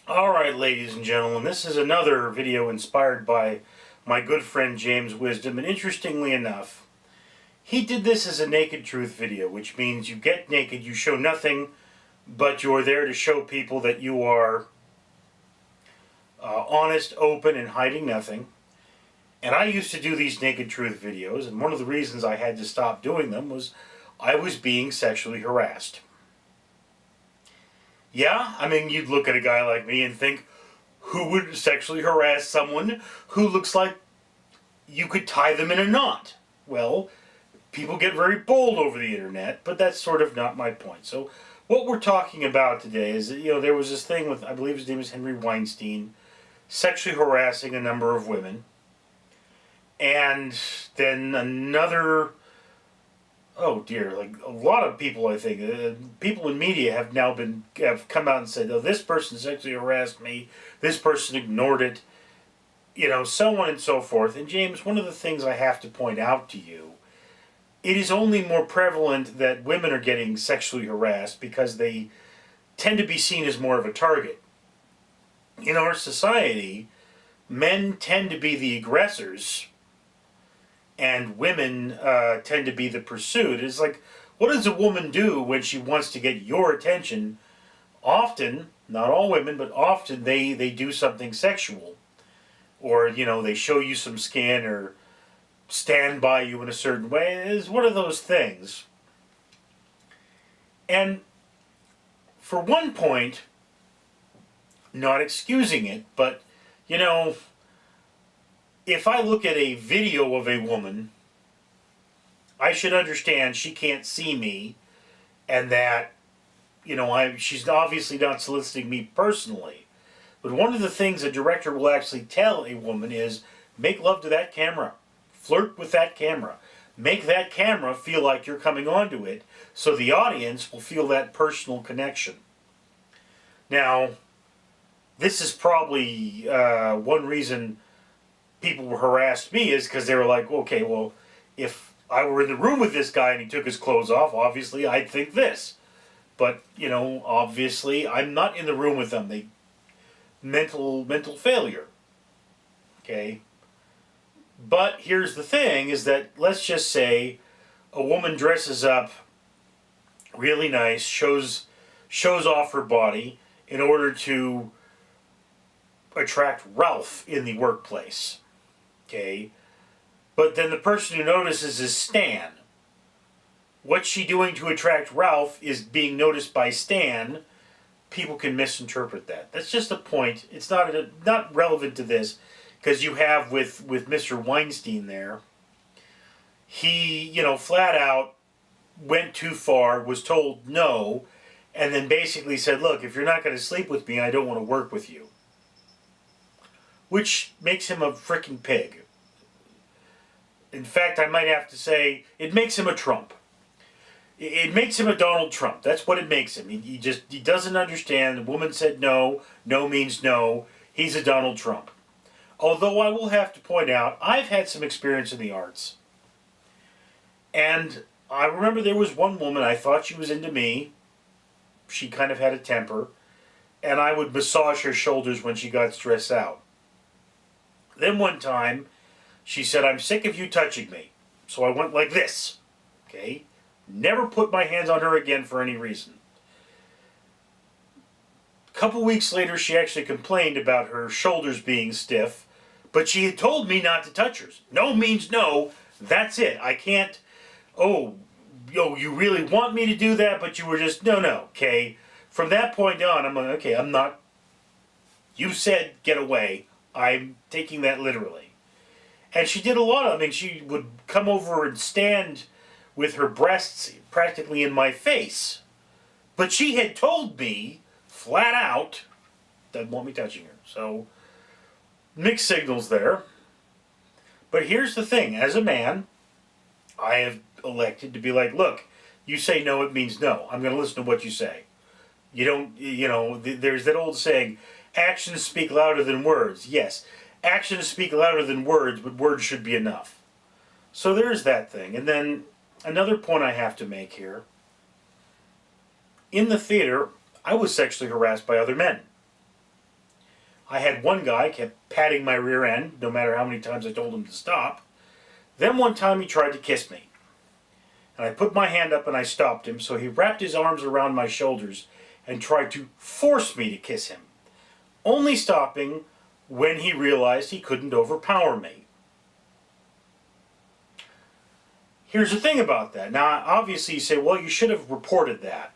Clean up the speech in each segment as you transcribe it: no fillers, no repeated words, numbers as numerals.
Alright, ladies and gentlemen, this is another video inspired by my good friend James Wisdom, and interestingly enough, he did this as a naked truth video, which means you get naked, you show nothing, but you're there to show people that you are honest, open, and hiding nothing. And I used to do these naked truth videos, and one of the reasons I had to stop doing them was I was being sexually harassed. Yeah, I mean, you'd look at a guy like me and think, who would sexually harass someone who looks like you could tie them in a knot? Well, people get very bold over the internet, but that's sort of not my point. So what we're talking about today is that, there was this thing with, I believe his name is Henry Weinstein, sexually harassing a number of women. And then another, oh dear, like a lot of people, I think, people in media have come out and said, oh, this person sexually harassed me, this person ignored it, so on and so forth. And James, one of the things I have to point out to you, it is only more prevalent that women are getting sexually harassed because they tend to be seen as more of a target. In our society, men tend to be the aggressors and women tend to be the pursued. It's like, what does a woman do when she wants to get your attention? Often, not all women, but often they do something sexual. Or, they show you some skin or stand by you in a certain way. It's one of those things. And for one point, not excusing it, but, if I look at a video of a woman, I should understand she can't see me and that, she's obviously not soliciting me personally. But one of the things a director will actually tell a woman is, make love to that camera. Flirt with that camera. Make that camera feel like you're coming onto it so the audience will feel that personal connection. Now, this is probably one reason people harassed me is because they were like, okay, well, if I were in the room with this guy and he took his clothes off, obviously I'd think this. But, obviously I'm not in the room with them. Mental failure. Okay? But here's the thing, is that let's just say a woman dresses up really nice, shows off her body in order to attract Ralph in the workplace. Okay? But then the person who notices is Stan. What's she doing to attract Ralph is being noticed by Stan. People can misinterpret that. That's just a point. It's not relevant to this, because you have with Mr. Weinstein there, he, flat out went too far, was told no, and then basically said, look, if you're not going to sleep with me, I don't want to work with you. Which makes him a freaking pig. In fact, I might have to say, it makes him a Trump. It makes him a Donald Trump. That's what it makes him. He doesn't understand. The woman said no. No means no. He's a Donald Trump. Although I will have to point out, I've had some experience in the arts. And I remember there was one woman, I thought she was into me. She kind of had a temper. And I would massage her shoulders when she got stressed out. Then one time, she said, I'm sick of you touching me. So I went like this. Okay? Never put my hands on her again for any reason. A couple weeks later, she actually complained about her shoulders being stiff, but she had told me not to touch hers. No means no. That's it. I can't, you really want me to do that, but you were just, no, okay? From that point on, I'm like, okay, I'm not, you said get away. I'm taking that literally. And she did a lot of, she would come over and stand with her breasts practically in my face. But she had told me, flat out, doesn't want me touching her. So, mixed signals there. But here's the thing, as a man, I have elected to be like, look, you say no, it means no. I'm going to listen to what you say. You don't, there's that old saying, actions speak louder than words. Yes, actions speak louder than words, but words should be enough. So there's that thing. And then another point I have to make here. In the theater, I was sexually harassed by other men. I had one guy kept patting my rear end, no matter how many times I told him to stop. Then one time he tried to kiss me. And I put my hand up and I stopped him, so he wrapped his arms around my shoulders and tried to force me to kiss him, only stopping when he realized he couldn't overpower me. Here's the thing about that. Now, obviously you say, well, you should have reported that.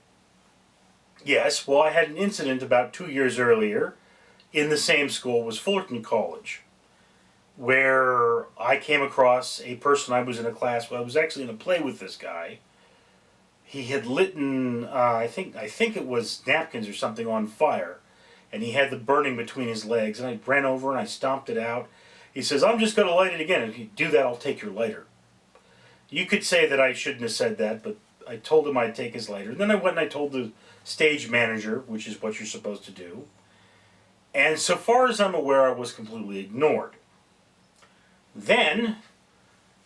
Yes, well, I had an incident about 2 years earlier in the same school, was Fullerton College, where I came across a person. I was in a class, well, I was actually in a play with this guy. He had lit I think it was napkins or something on fire, and he had the burning between his legs, and I ran over and I stomped it out. He says, I'm just going to light it again. If you do that, I'll take your lighter. You could say that I shouldn't have said that, but I told him I'd take his lighter. And then I went and I told the stage manager, which is what you're supposed to do. And so far as I'm aware, I was completely ignored. Then,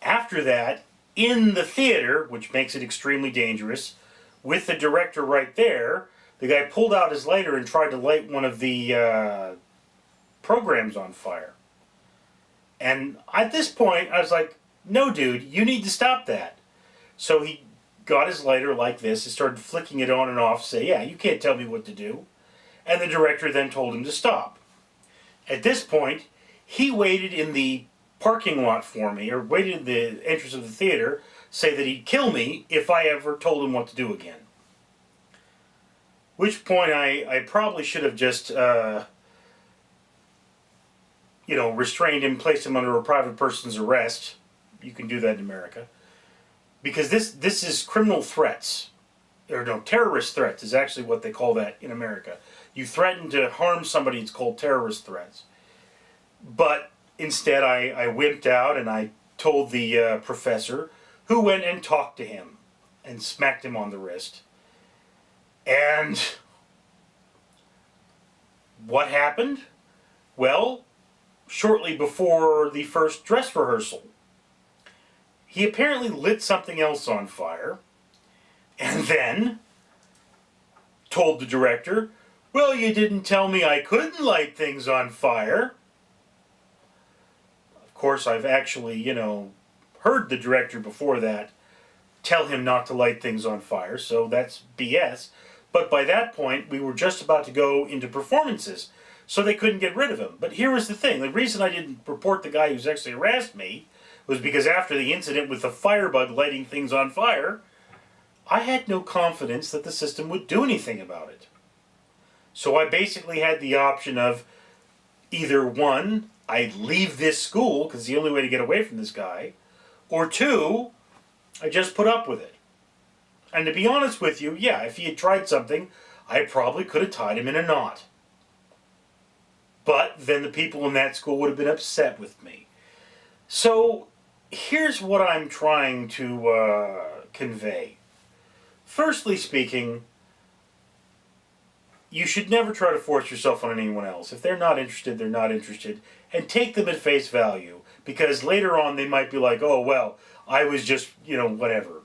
after that, in the theater, which makes it extremely dangerous, with the director right there, the guy pulled out his lighter and tried to light one of the programs on fire. And at this point, I was like, no, dude, you need to stop that. So he got his lighter like this and started flicking it on and off, say, yeah, you can't tell me what to do. And the director then told him to stop. At this point, he waited in the parking lot for me, or waited in the entrance of the theater, say that he'd kill me if I ever told him what to do again. Which point I probably should have just, restrained him, placed him under a private person's arrest. You can do that in America. Because this is criminal threats. Or no, terrorist threats is actually what they call that in America. You threaten to harm somebody, it's called terrorist threats. But instead I wimped out and I told the professor, who went and talked to him and smacked him on the wrist. And what happened? Well, shortly before the first dress rehearsal, he apparently lit something else on fire and then told the director, well, you didn't tell me I couldn't light things on fire. Of course, I've actually, heard the director before that tell him not to light things on fire, so that's BS. But by that point, we were just about to go into performances, so they couldn't get rid of him. But here was the thing. The reason I didn't report the guy who's actually harassed me was because after the incident with the firebug lighting things on fire, I had no confidence that the system would do anything about it. So I basically had the option of either one, I'd leave this school, because it's the only way to get away from this guy, or two, I just put up with it. And to be honest with you, yeah, if he had tried something, I probably could have tied him in a knot. But then the people in that school would have been upset with me. So here's what I'm trying to convey. Firstly speaking, you should never try to force yourself on anyone else. If they're not interested, they're not interested. And take them at face value. Because later on they might be like, oh, well, I was just, whatever.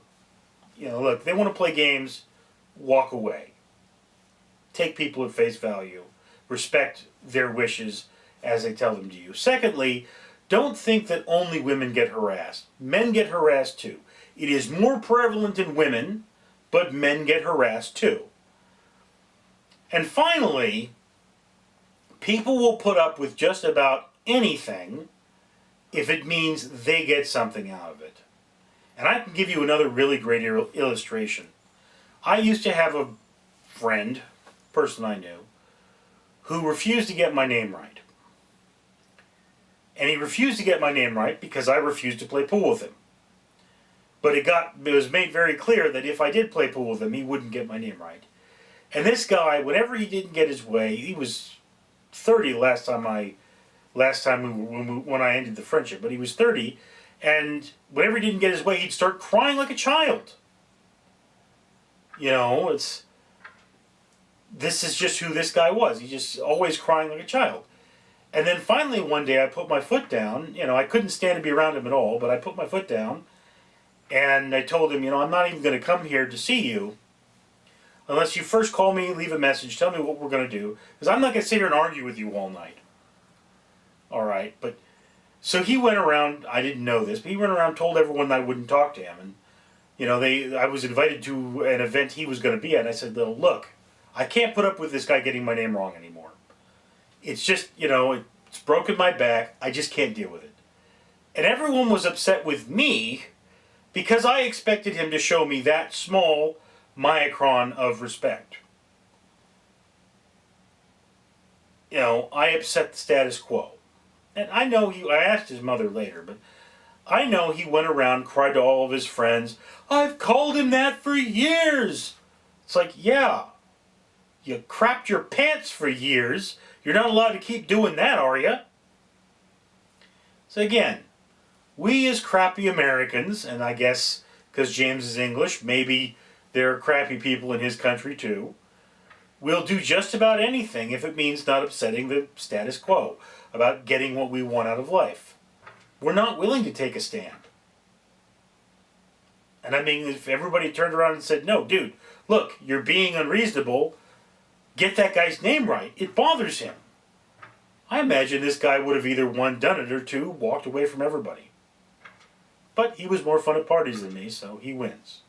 Look, they want to play games, walk away. Take people at face value. Respect their wishes as they tell them to you. Secondly, don't think that only women get harassed. Men get harassed too. It is more prevalent in women, but men get harassed too. And finally, people will put up with just about anything if it means they get something out of it. And I can give you another really great illustration. I used to have a friend, person I knew, who refused to get my name right. And he refused to get my name right because I refused to play pool with him. But it was made very clear that if I did play pool with him, he wouldn't get my name right. And this guy, whenever he didn't get his way, he was 30 when I ended the friendship, but he was 30, and whenever he didn't get his way, he'd start crying like a child. This is just who this guy was. He's just always crying like a child. And then finally one day I put my foot down. I couldn't stand to be around him at all, but I put my foot down and I told him, I'm not even going to come here to see you unless you first call me, leave a message, tell me what we're going to do, because I'm not going to sit here and argue with you all night. All right, but so he went around. I didn't know this, but he went around, told everyone I wouldn't talk to him, and I was invited to an event he was going to be at. And I said, "No, look, I can't put up with this guy getting my name wrong anymore. It's just, it's broken my back. I just can't deal with it." And everyone was upset with me because I expected him to show me that small micron of respect. I upset the status quo. And I know I asked his mother later, but I know he went around, cried to all of his friends, "I've called him that for years." It's like, yeah, you crapped your pants for years. You're not allowed to keep doing that, are you? So again, we as crappy Americans, and I guess because James is English, maybe there are crappy people in his country too, we'll do just about anything if it means not upsetting the status quo, about getting what we want out of life. We're not willing to take a stand. And I mean, if everybody turned around and said, "No, dude, look, you're being unreasonable, get that guy's name right. It bothers him." I imagine this guy would have either one, done it, or two, walked away from everybody. But he was more fun at parties than me, so he wins.